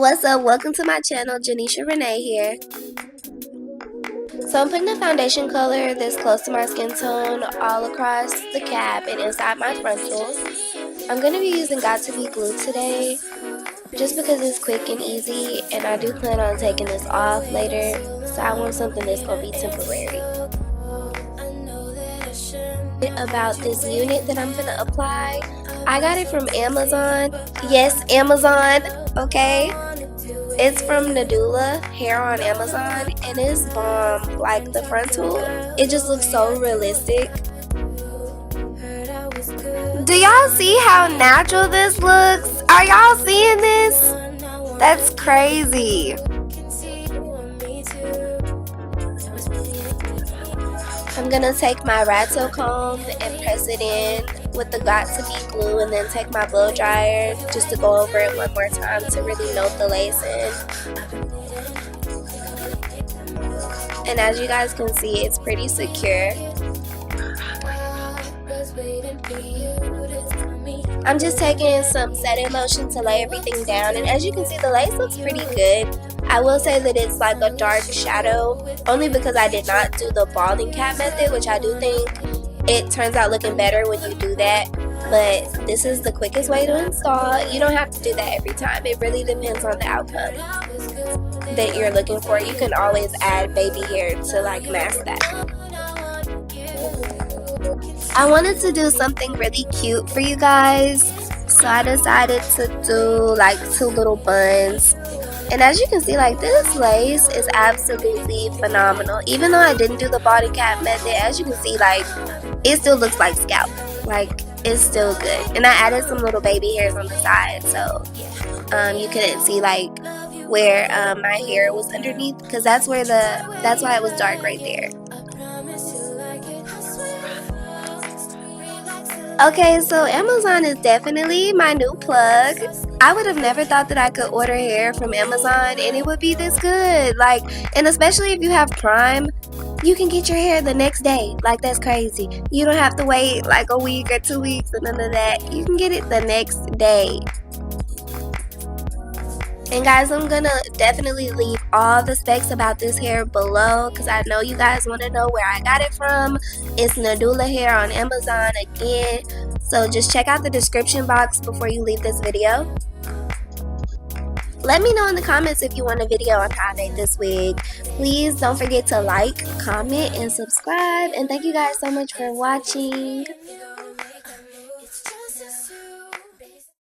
What's up? Welcome to my channel. Janisharenee here. So I'm putting the foundation color this close to my skin tone all across the cap and inside my frontal. I'm going to be using Got To Be Glue today just because it's quick and easy, and I do plan on taking this off later, so I want something that's going to be temporary. About this unit that I'm going to apply, I got it from Amazon. Yes, Amazon, okay? It's from Nadula hair on Amazon, and it's bomb. Like the frontal, it just looks so realistic. Do y'all see how natural this looks? Are y'all seeing this? That's crazy. I'm gonna take my Ratto comb and press it in with the Got To Be glue, and then take my blow dryer just to go over it one more time to really note the lace in. And as you guys can see, it's pretty secure. I'm just taking some setting lotion to lay everything down, and as you can see, the lace looks pretty good. I will say that it's like a dark shadow, only because I did not do the balding cap method, which I do think it turns out looking better when you do that. But this is the quickest way to install. You don't have to do that every time. It really depends on the outcome that you're looking for. You can always add baby hair to like mask that. I wanted to do something really cute for you guys, so I decided to do like two little buns. And as you can see, like, this lace is absolutely phenomenal. Even though I didn't do the body cap method, as you can see, like, it still looks like scalp. Like, it's still good. And I added some little baby hairs on the side, so you couldn't see like where my hair was underneath, because that's why it was dark right there. Okay, so Amazon is definitely my new plug. I would have never thought that I could order hair from Amazon and it would be this good. Like, and especially if you have Prime, you can get your hair the next day. Like, that's crazy. You don't have to wait like a week or 2 weeks or none of that. You can get it the next day. And guys, I'm gonna definitely leave all the specs about this hair below, because I know you guys want to know where I got it from. It's Nadula hair on Amazon again. So just check out the description box before you leave this video. Let me know in the comments if you want a video on how I made this wig. Please don't forget to like, comment, and subscribe. And thank you guys so much for watching.